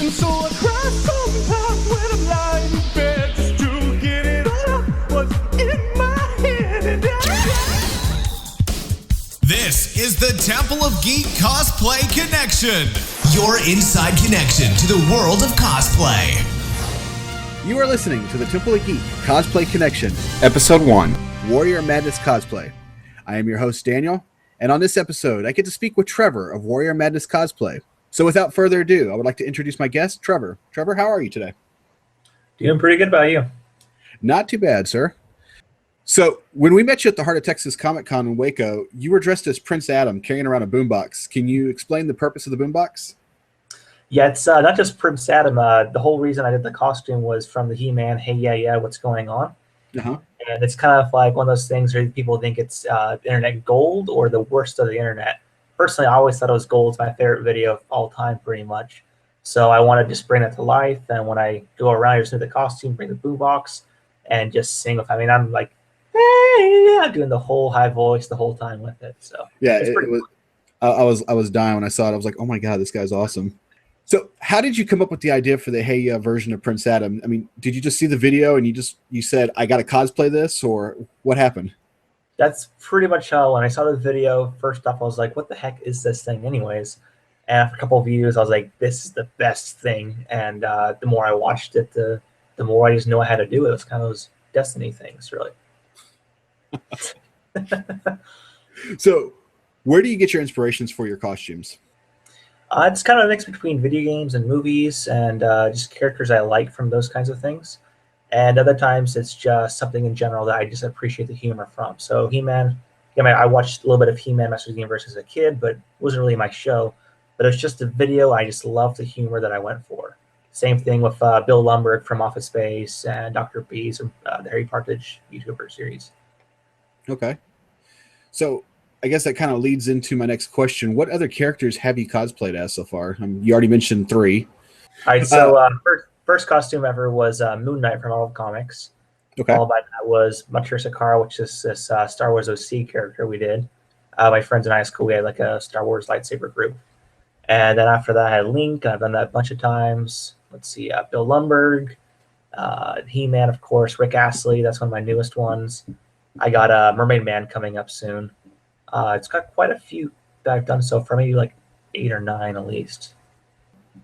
And so I cry sometimes when I'm lying in bed just to get it all out what's in my head. And This is the Temple of Geek Cosplay Connection, your inside connection to the world of cosplay. You are listening to the Temple of Geek Cosplay Connection, Episode 1, Warrior Madness Cosplay. I am your host, Daniel, and on this episode, I get to speak with Trevor of Warrior Madness Cosplay. So without further ado, I would like to introduce my guest, Trevor. Trevor, how are you today? Doing pretty good. About you? Not too bad, sir. So when we met you at the Heart of Texas Comic Con in Waco, you were dressed as Prince Adam carrying around a boombox. Can you explain the purpose of the boombox? Yeah, it's not just Prince Adam. The whole reason I did the costume was from the He-Man, Hey Yeah Yeah, What's Going On? Uh-huh. And it's kind of like one of those things where people think it's internet gold or the worst of the internet. Personally, I always thought it was gold. It's my favorite video of all time, pretty much. So I wanted to just bring it to life. And when I go around, I just do the costume, bring the boombox, and just sing with. I mean, I'm like, hey, yeah, doing the whole high voice the whole time with it. So yeah, it's pretty cool. I was dying when I saw it. I was like, oh my god, this guy's awesome. So how did you come up with the idea for the Hey version of Prince Adam? I mean, did you just see the video and you said, I got to cosplay this, or what happened? That's pretty much how, when I saw the video, first off, I was like, what the heck is this thing anyways? And after a couple of views, I was like, this is the best thing. And the more I watched it, the more I just knew I had to do it. It was kind of those Destiny things, really. So where do you get your inspirations for your costumes? It's kind of a mix between video games and movies and just characters I like from those kinds of things. And other times it's just something in general that I just appreciate the humor from. So He-Man, I watched a little bit of He-Man Masters of the Universe as a kid, but it wasn't really my show. But it's just a video. I just love the humor that I went for. Same thing with Bill Lumbergh from Office Space and Dr. Bees from the Harry Partridge YouTuber series. Okay. So I guess that kind of leads into my next question. What other characters have you cosplayed as so far? You already mentioned 3. All right, so first costume ever was Moon Knight from Marvel Comics. Okay. Followed by that was Mature Sakara, which is this Star Wars OC character we did. My friends and I at school, we had like a Star Wars lightsaber group. And then after that, I had Link. I've done that a bunch of times. Let's see, Bill Lumbergh, He-Man, of course, Rick Astley. That's one of my newest ones. I got Mermaid Man coming up soon. It's got quite a few that I've done so far, maybe like 8 or 9 at least.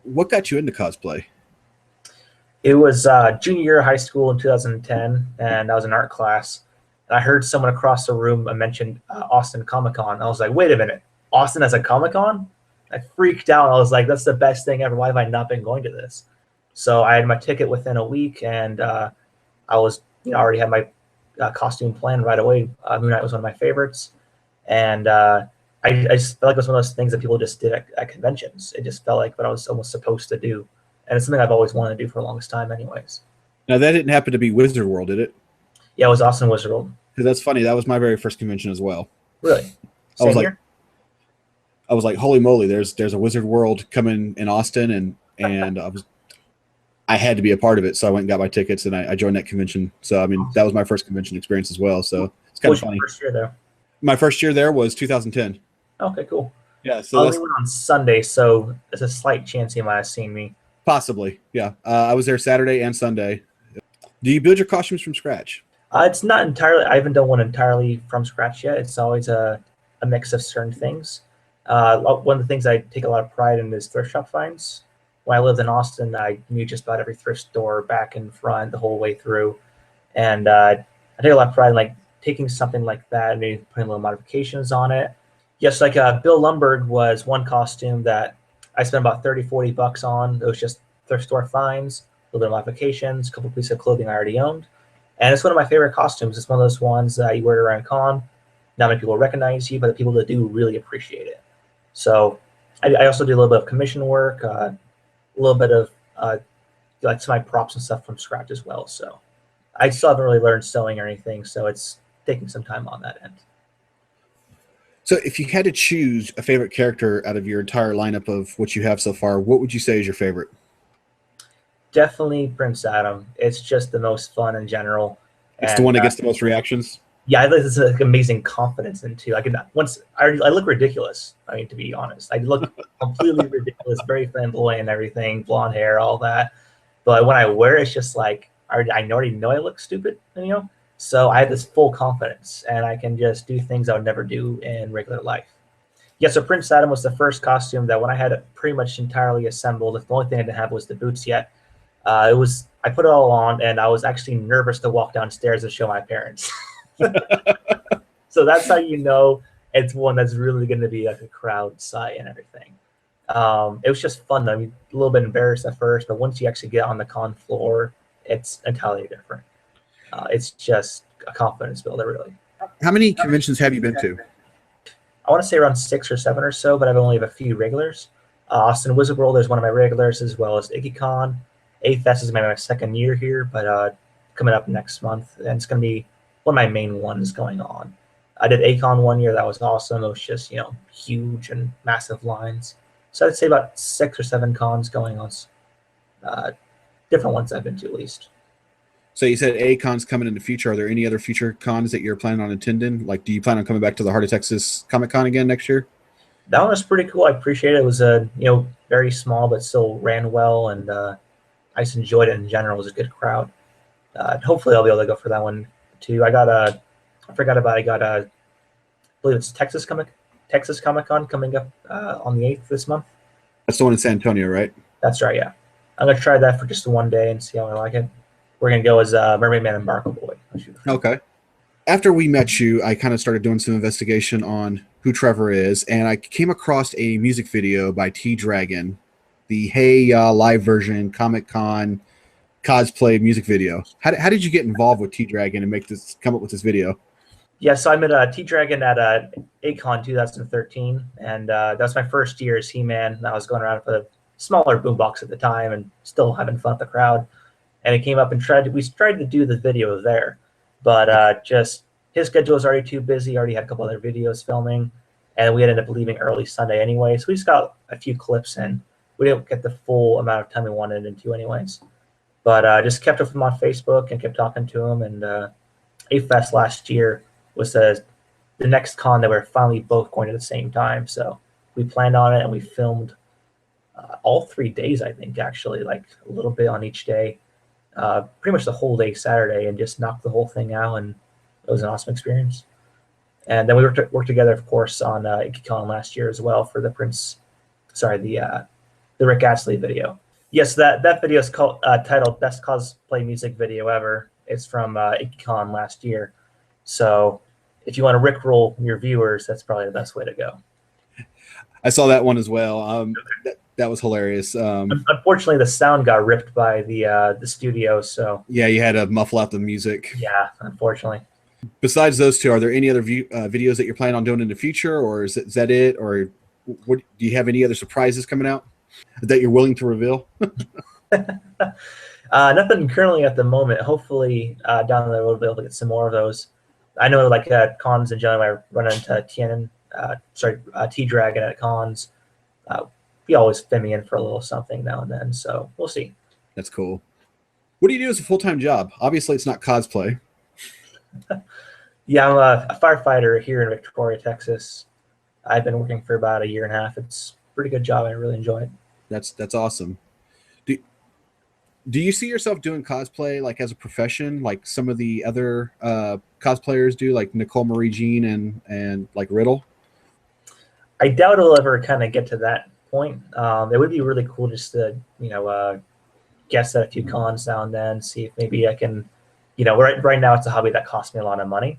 What got you into cosplay? It was junior year of high school in 2010, and I was in art class. And I heard someone across the room mention Austin Comic-Con. I was like, wait a minute, Austin has a Comic-Con? I freaked out. I was like, that's the best thing ever. Why have I not been going to this? So I had my ticket within a week, and I was, already had my costume planned right away. Moon Knight was one of my favorites. And I just felt like it was one of those things that people just did at conventions. It just felt like what I was almost supposed to do. And it's something I've always wanted to do for the longest time anyways. Now, that didn't happen to be Wizard World, did it? Yeah, it was Austin Wizard World. Because that's funny. That was my very first convention as well. Really? I was like, holy moly, there's a Wizard World coming in Austin, and I had to be a part of it. So I went and got my tickets, and I joined that convention. So, I mean, that was my first convention experience as well. So it's kind of funny. What was your first year there? My first year there was 2010. Okay, cool. Yeah, so I only went on Sunday, so there's a slight chance he might have seen me. Possibly, yeah. I was there Saturday and Sunday. Do you build your costumes from scratch? It's not entirely. I haven't done one entirely from scratch yet. It's always a mix of certain things. One of the things I take a lot of pride in is thrift shop finds. When I lived in Austin, I knew just about every thrift store back and front the whole way through. And I take a lot of pride in like taking something like that and maybe putting little modifications on it. Yes, like Bill Lumbergh was one costume that I spent about $30-$40 on. It was just thrift store finds, a little bit of modifications, a couple pieces of clothing I already owned. And it's one of my favorite costumes. It's one of those ones that you wear around con. Not many people recognize you, but the people that do really appreciate it. So I also do a little bit of commission work, a little bit of like some of my props and stuff from scratch as well. So I still haven't really learned sewing or anything, so it's taking some time on that end. So if you had to choose a favorite character out of your entire lineup of what you have so far, what would you say is your favorite? Definitely Prince Adam. It's just the most fun in general. It's the one that gets the most reactions? Yeah, I think this is like amazing confidence into. I look ridiculous. I mean, to be honest, I look completely ridiculous, very flamboyant, and everything, blonde hair, all that. But when I wear it, it's just like I already know I look stupid, So I have this full confidence, and I can just do things I would never do in regular life. Yeah, so Prince Adam was the first costume that when I had it pretty much entirely assembled, the only thing I didn't have was the boots yet. I put it all on, and I was actually nervous to walk downstairs and show my parents. So that's how you know it's one that's really going to be like a crowd sight and everything. It was just fun. I mean, a little bit embarrassed at first, but once you actually get on the con floor, it's entirely different. It's just a confidence builder, really. How many conventions have you been to? I want to say around 6 or 7 or so, but I've only have a few regulars. Austin Wizard World is one of my regulars, as well as IggyCon. A-Fest is my second year here, but coming up next month, and it's going to be one of my main ones going on. I did A-Con one year. That was awesome. It was just, huge and massive lines. So I'd say about 6 or 7 cons going on. Different ones I've been to, at least. So you said A-Con's coming in the future. Are there any other future cons that you're planning on attending? Like, do you plan on coming back to the Heart of Texas Comic-Con again next year? That one was pretty cool. I appreciate it. It was very small, but still ran well, and I just enjoyed it in general. It was a good crowd. Hopefully I'll be able to go for that one too. I believe it's Texas Comic-Con coming up on the 8th this month. That's the one in San Antonio, right? That's right, yeah. I'm going to try that for just one day and see how I like it. We're going to go as Mermaid Man and Barco Boy. Okay. After we met you, I kind of started doing some investigation on who Trevor is, and I came across a music video by T-Dragon, the Hey Ya live version Comic-Con cosplay music video. How did you get involved with T-Dragon and come up with this video? Yeah, so I met T-Dragon at A-Con 2013, and that was my first year as He-Man. I was going around with a smaller boombox at the time and still having fun with the crowd. And it came up and we tried to do the video there, but just his schedule was already too busy. Already had a couple other videos filming, and we ended up leaving early Sunday anyway. So we just got a few clips in. We didn't get the full amount of time we wanted into anyways. But just kept up with him on Facebook and kept talking to him. And A-Fest last year was the next con that we're finally both going at the same time. So we planned on it, and we filmed all 3 days, I think, actually, like a little bit on each day. Pretty much the whole day Saturday, and just knocked the whole thing out, and it was an awesome experience. And then we worked together, of course, on IggyCon last year as well for the Rick Astley video. Yes, that video is titled Best Cosplay Music Video Ever. It's from IggyCon last year. So if you want to rickroll your viewers, that's probably the best way to go. I saw that one as well. That was hilarious. Unfortunately, the sound got ripped by the studio. So yeah, you had to muffle out the music. Yeah, unfortunately. Besides those two, are there any other videos that you're planning on doing in the future, or is that it? Or what? Do you have any other surprises coming out that you're willing to reveal? Nothing currently at the moment. Hopefully, down the road we'll be able to get some more of those. I know, like cons in general, I run into T-Dragon at cons. He always fit me in for a little something now and then, so we'll see. That's cool. What do you do as a full-time job? Obviously, it's not cosplay. Yeah, I'm a firefighter here in Victoria, Texas. I've been working for about 1.5 years. It's a pretty good job. I really enjoy it. That's awesome. Do you see yourself doing cosplay like as a profession, like some of the other cosplayers do, like Nicole Marie Jean and like Riddle? I doubt it'll ever kind of get to that point. It would be really cool just to guest at a few cons now and then, see if maybe I can. Right now it's a hobby that costs me a lot of money.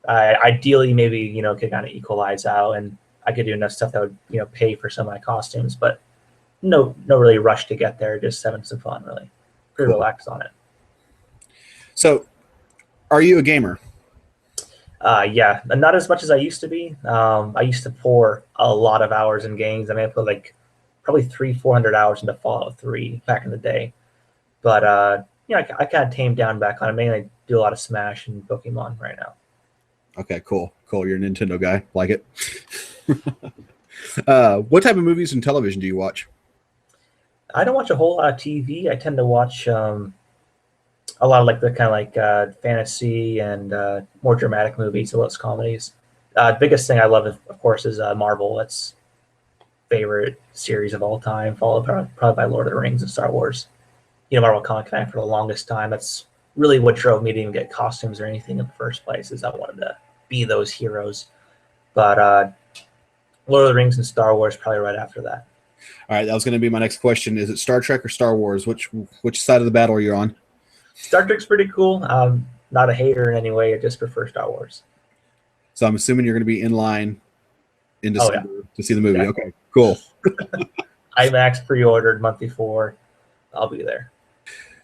Ideally, maybe could kind of equalize out, and I could do enough stuff that would pay for some of my costumes. But no really rush to get there. Just having some fun, really. Pretty relaxed on it. So, are you a gamer? Yeah, not as much as I used to be. I used to pour a lot of hours in games. I mean, I put like probably 300-400 hours into Fallout 3 back in the day. But I kind of tamed down back on it. Mainly I do a lot of Smash and Pokemon right now. Okay, cool. You're a Nintendo guy. Like it. What type of movies and television do you watch? I don't watch a whole lot of TV. I tend to watch a lot of like the kind of like fantasy and more dramatic movies, as well as comedies. Biggest thing I love, of course, is Marvel. That's favorite series of all time, followed probably by Lord of the Rings and Star Wars. Marvel comic fan for the longest time. That's really what drove me to even get costumes or anything in the first place, is I wanted to be those heroes. But Lord of the Rings and Star Wars probably right after that. All right, that was going to be my next question. Is it Star Trek or Star Wars? Which side of the battle are you on? Star Trek's pretty cool. Not a hater in any way. I just prefer Star Wars. So I'm assuming you're going to be in line in December to see the movie. Yeah. Okay, cool. IMAX pre-ordered month before. I'll be there.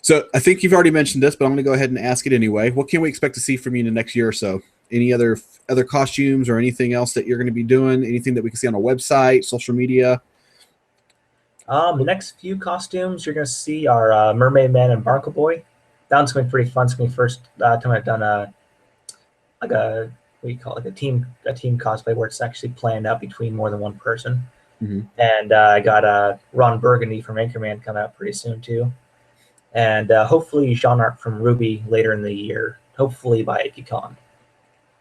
So I think you've already mentioned this, but I'm going to go ahead and ask it anyway. What can we expect to see from you in the next year or so? Any other costumes or anything else that you're going to be doing? Anything that we can see on a website, social media? The next few costumes you're going to see are Mermaid Man and Barnacle Boy. That one's going to be pretty fun. It's going to be the first time I've done a team cosplay where it's actually planned out between more than one person. Mm-hmm. And I got Ron Burgundy from Anchorman coming out pretty soon too. And hopefully Jean Arc from Ruby later in the year, hopefully by IkiCon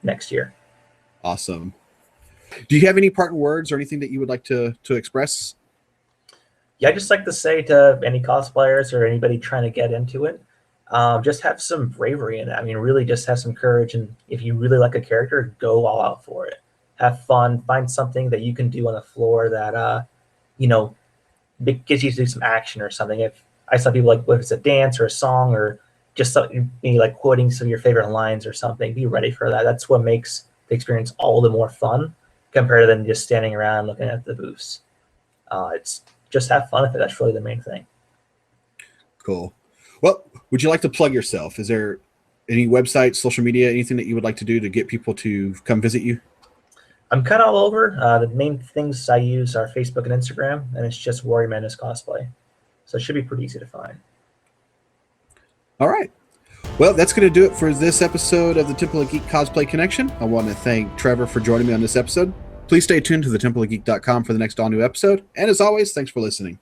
next year. Awesome. Do you have any parting words or anything that you would like to express? Yeah, I just like to say to any cosplayers or anybody trying to get into it, just have some bravery in it. I mean, really just have some courage. And if you really like a character, go all out for it. Have fun. Find something that you can do on the floor that, gets you to do some action or something. If I saw people like, whether it's a dance or a song or just something, maybe like quoting some of your favorite lines or something, be ready for that. That's what makes the experience all the more fun compared to than just standing around looking at the booths. It's just have fun with it. That's really the main thing. Cool. Well, would you like to plug yourself? Is there any website, social media, anything that you would like to do to get people to come visit you? I'm kind of all over. The main things I use are Facebook and Instagram, and it's just Warrior Madness Cosplay. So it should be pretty easy to find. All right. Well, that's going to do it for this episode of the Temple of Geek Cosplay Connection. I want to thank Trevor for joining me on this episode. Please stay tuned to thetempleofgeek.com for the next all-new episode. And as always, thanks for listening.